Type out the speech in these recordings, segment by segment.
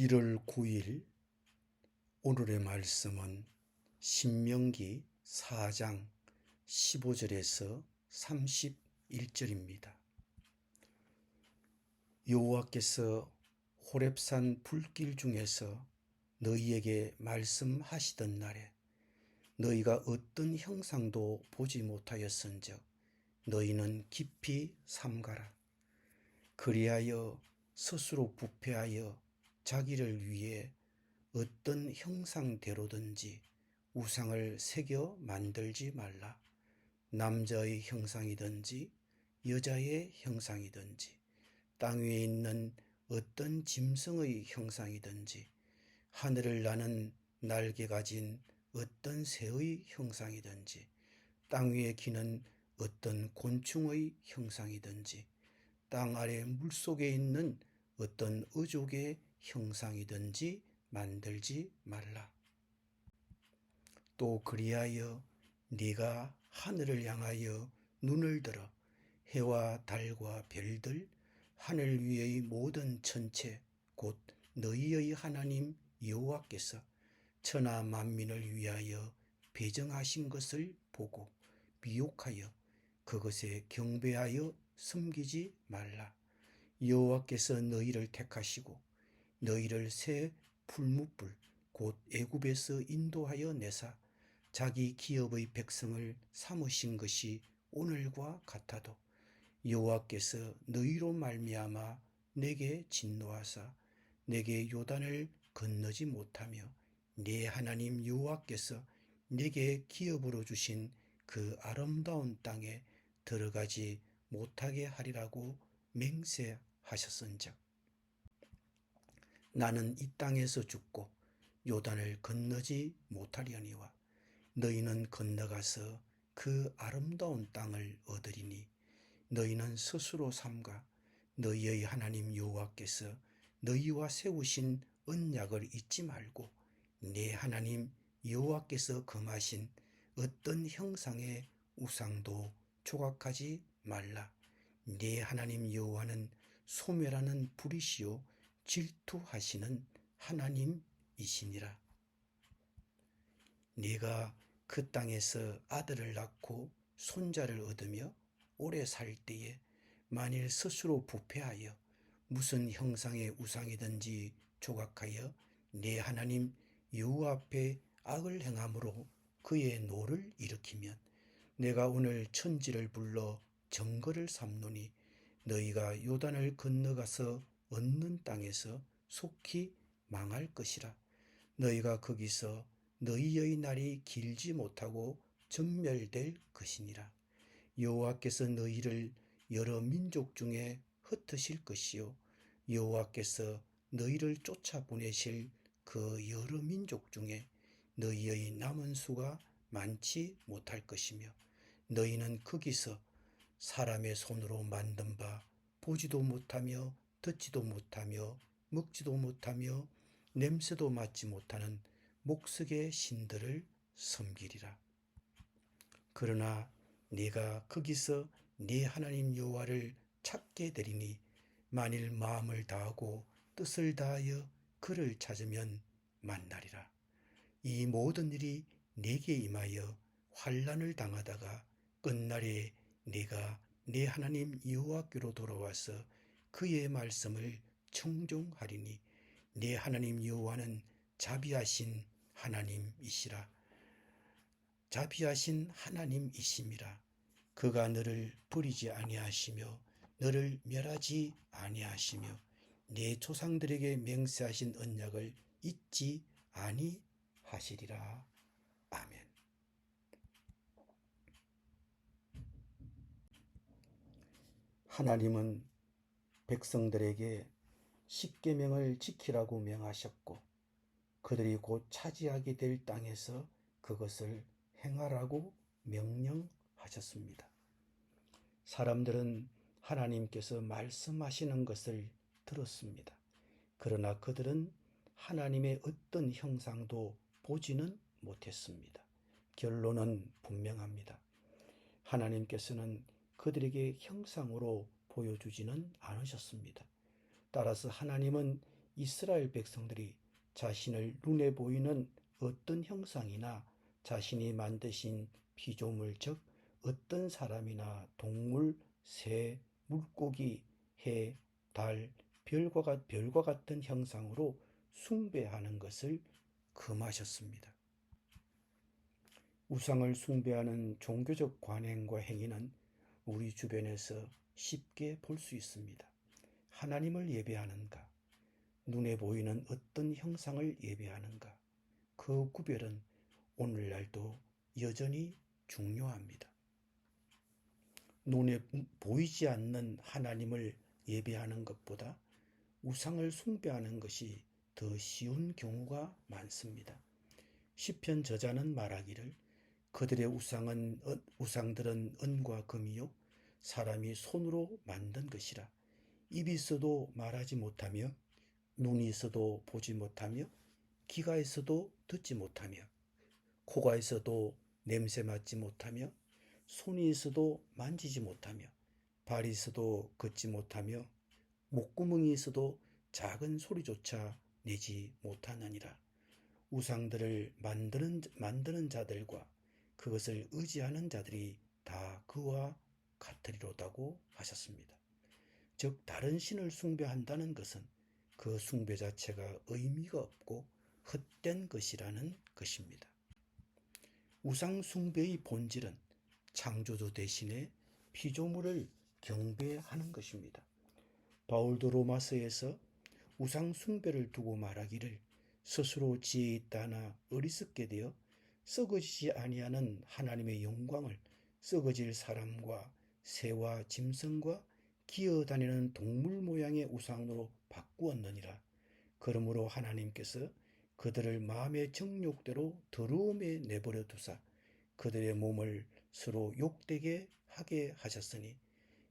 1월 9일 오늘의 말씀은 신명기 4장 15절에서 31절입니다. 여호와께서 호렙산 불길 중에서 너희에게 말씀하시던 날에 너희가 어떤 형상도 보지 못하였은즉 너희는 깊이 삼가라. 그리하여 스스로 부패하여 자기를 위해 어떤 형상대로든지 우상을 새겨 만들지 말라. 남자의 형상이든지 여자의 형상이든지 땅 위에 있는 어떤 짐승의 형상이든지 하늘을 나는 날개 가진 어떤 새의 형상이든지 땅 위에 기는 어떤 곤충의 형상이든지 땅 아래 물속에 있는 어떤 어족의 형상이든지 만들지 말라. 또 그리하여 네가 하늘을 향하여 눈을 들어 해와 달과 별들, 하늘 위의 모든 천체, 곧 너희의 하나님 여호와께서 천하 만민을 위하여 배정하신 것을 보고 미혹하여 그것에 경배하여 섬기지 말라. 여호와께서 너희를 택하시고 너희를 새 풀무불 곧 애굽에서 인도하여 내사 자기 기업의 백성을 삼으신 것이 오늘과 같아도 여호와께서 너희로 말미암아 내게 진노하사 내게 요단을 건너지 못하며 네 하나님 여호와께서 내게 기업으로 주신 그 아름다운 땅에 들어가지 못하게 하리라고 맹세하셨은즉 나는 이 땅에서 죽고 요단을 건너지 못하려니와 너희는 건너가서 그 아름다운 땅을 얻으리니 너희는 스스로 삼가 너희의 하나님 여호와께서 너희와 세우신 언약을 잊지 말고 네 하나님 여호와께서 금하신 어떤 형상의 우상도 조각하지 말라. 네 하나님 여호와는 소멸하는 불이시요 질투하시는 하나님이시니라. 네가 그 땅에서 아들을 낳고 손자를 얻으며 오래 살 때에 만일 스스로 부패하여 무슨 형상의 우상이든지 조각하여 네 하나님 여호와 앞에 악을 행함으로 그의 노를 일으키면 내가 오늘 천지를 불러 정거를 삼노니 너희가 요단을 건너가서 얻는 땅에서 속히 망할 것이라. 너희가 거기서 너희의 날이 길지 못하고 전멸될 것이니라. 여호와께서 너희를 여러 민족 중에 흩으실 것이요 여호와께서 너희를 쫓아보내실 그 여러 민족 중에 너희의 남은 수가 많지 못할 것이며 너희는 거기서 사람의 손으로 만든 바 보지도 못하며 듣지도 못하며 먹지도 못하며 냄새도 맡지 못하는 목석의 신들을 섬기리라. 그러나 네가 거기서 네 하나님 여호와를 찾게 되리니 만일 마음을 다하고 뜻을 다하여 그를 찾으면 만나리라. 이 모든 일이 네게 임하여 환난을 당하다가 끝날에 네가 네 하나님 여호와께로 돌아와서 그의 말씀을 청종하리니 네 하나님 여호와는 자비하신 하나님이시라. 자비하신 하나님이심이라. 그가 너를 버리지 아니하시며 너를 멸하지 아니하시며 네 조상들에게 맹세하신 언약을 잊지 아니하시리라. 아멘. 하나님은 백성들에게 십계명을 지키라고 명하셨고 그들이 곧 차지하게 될 땅에서 그것을 행하라고 명령하셨습니다. 사람들은 하나님께서 말씀하시는 것을 들었습니다. 그러나 그들은 하나님의 어떤 형상도 보지는 못했습니다. 결론은 분명합니다. 하나님께서는 그들에게 형상으로 보여주지는 않으셨습니다. 따라서 하나님은 이스라엘 백성들이 자신을 눈에 보이는 어떤 형상이나 자신이 만드신 피조물, 즉 어떤 사람이나 동물, 새, 물고기, 해, 달, 별과 같은 형상으로 숭배하는 것을 금하셨습니다. 우상을 숭배하는 종교적 관행과 행위는 우리 주변에서 쉽게 볼 수 있습니다. 하나님을 예배하는가? 눈에 보이는 어떤 형상을 예배하는가? 그 구별은 오늘날도 여전히 중요합니다. 눈에 보이지 않는 하나님을 예배하는 것보다 우상을 숭배하는 것이 더 쉬운 경우가 많습니다. 시편 저자는 말하기를 그들의 우상들은 은과 금이요 사람이 손으로 만든 것이라. 입이 있어도 말하지 못하며 눈이 있어도 보지 못하며 귀가 있어도 듣지 못하며 코가 있어도 냄새 맡지 못하며 손이 있어도 만지지 못하며 발이 있어도 걷지 못하며 목구멍이 있어도 작은 소리조차 내지 못하느니라. 우상들을 만드는 자들과 그것을 의지하는 자들이 다 그와 같으리로다고 하셨습니다. 즉 다른 신을 숭배한다는 것은 그 숭배 자체가 의미가 없고 헛된 것이라는 것입니다. 우상 숭배의 본질은 창조주 대신에 피조물을 경배하는 것입니다. 바울도 로마서에서 우상 숭배를 두고 말하기를 스스로 지혜 있다나 어리석게 되어 썩어지지 아니하는 하나님의 영광을 썩어질 사람과 새와 짐승과 기어다니는 동물 모양의 우상으로 바꾸었느니라. 그러므로 하나님께서 그들을 마음의 정욕대로 더러움에 내버려 두사 그들의 몸을 서로 욕되게 하게 하셨으니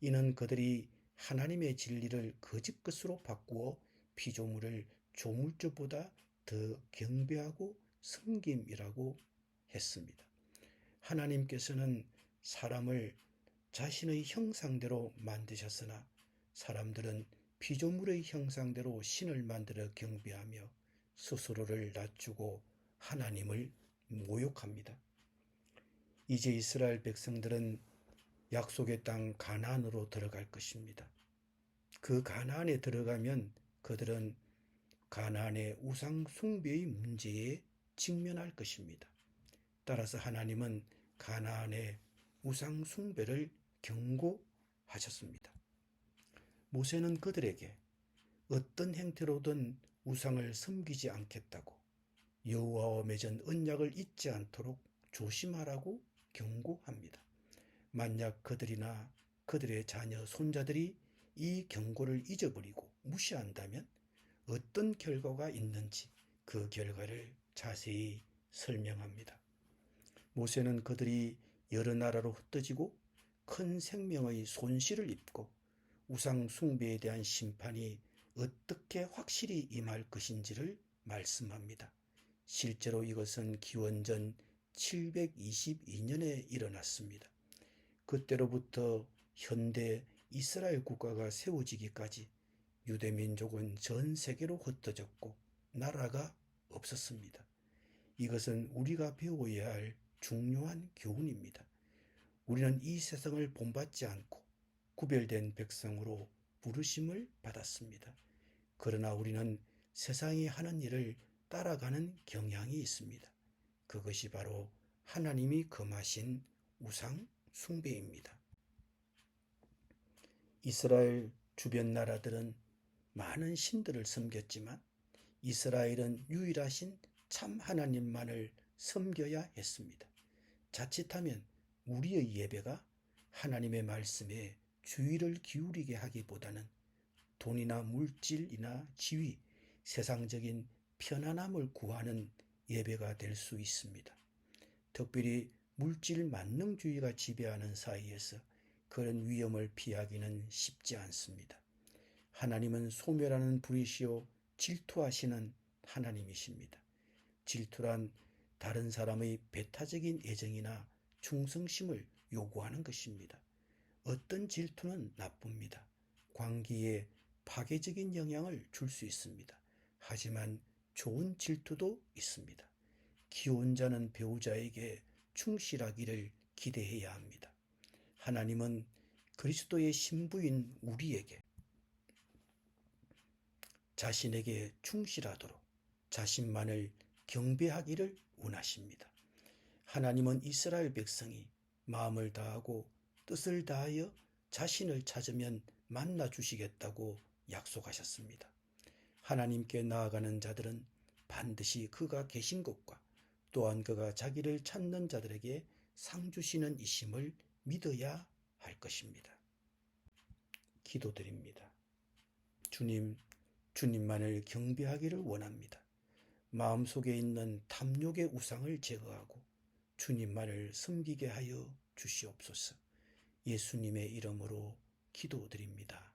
이는 그들이 하나님의 진리를 거짓 것으로 바꾸어 피조물을 조물주보다 더 경배하고 섬김이라고 했습니다. 하나님께서는 사람을 자신의 형상대로 만드셨으나 사람들은 피조물의 형상대로 신을 만들어 경배하며 스스로를 낮추고 하나님을 모욕합니다. 이제 이스라엘 백성들은 약속의 땅 가나안으로 들어갈 것입니다. 그 가나안에 들어가면 그들은 가나안의 우상 숭배의 문제에 직면할 것입니다. 따라서 하나님은 가나안의 우상 숭배를 경고하셨습니다. 모세는 그들에게 어떤 행태로든 우상을 섬기지 않겠다고 여호와와 맺은 언약을 잊지 않도록 조심하라고 경고합니다. 만약 그들이나 그들의 자녀, 손자들이 이 경고를 잊어버리고 무시한다면 어떤 결과가 있는지 그 결과를 자세히 설명합니다. 모세는 그들이 여러 나라로 흩어지고 큰 생명의 손실을 입고 우상 숭배에 대한 심판이 어떻게 확실히 임할 것인지를 말씀합니다. 실제로 이것은 기원전 722년에 일어났습니다. 그때로부터 현대 이스라엘 국가가 세워지기까지 유대민족은 전 세계로 흩어졌고 나라가 없었습니다. 이것은 우리가 배워야 할 중요한 교훈입니다. 우리는 이 세상을 본받지 않고 구별된 백성으로 부르심을 받았습니다. 그러나 우리는 세상이 하는 일을 따라가는 경향이 있습니다. 그것이 바로 하나님이 금하신 우상 숭배입니다. 이스라엘 주변 나라들은 많은 신들을 섬겼지만 이스라엘은 유일하신 참 하나님만을 섬겨야 했습니다. 자칫하면 우리의 예배가 하나님의 말씀에 주의를 기울이게 하기보다는 돈이나 물질이나 지위, 세상적인 편안함을 구하는 예배가 될 수 있습니다. 특별히 물질 만능주의가 지배하는 사이에서 그런 위험을 피하기는 쉽지 않습니다. 하나님은 소멸하는 불이시요 질투하시는 하나님이십니다. 질투란 다른 사람의 배타적인 애정이나 충성심을 요구하는 것입니다. 어떤 질투는 나쁩니다. 관계에 파괴적인 영향을 줄 수 있습니다. 하지만 좋은 질투도 있습니다. 기혼자는 배우자에게 충실하기를 기대해야 합니다. 하나님은 그리스도의 신부인 우리에게 자신에게 충실하도록 자신만을 경배하기를 원하십니다. 하나님은 이스라엘 백성이 마음을 다하고 뜻을 다하여 자신을 찾으면 만나 주시겠다고 약속하셨습니다. 하나님께 나아가는 자들은 반드시 그가 계신 곳과 또한 그가 자기를 찾는 자들에게 상 주시는 이심을 믿어야 할 것입니다. 기도드립니다. 주님, 주님만을 경배하기를 원합니다. 마음속에 있는 탐욕의 우상을 제거하고 주님만을 섬기게 하여 주시옵소서. 예수님의 이름으로 기도드립니다.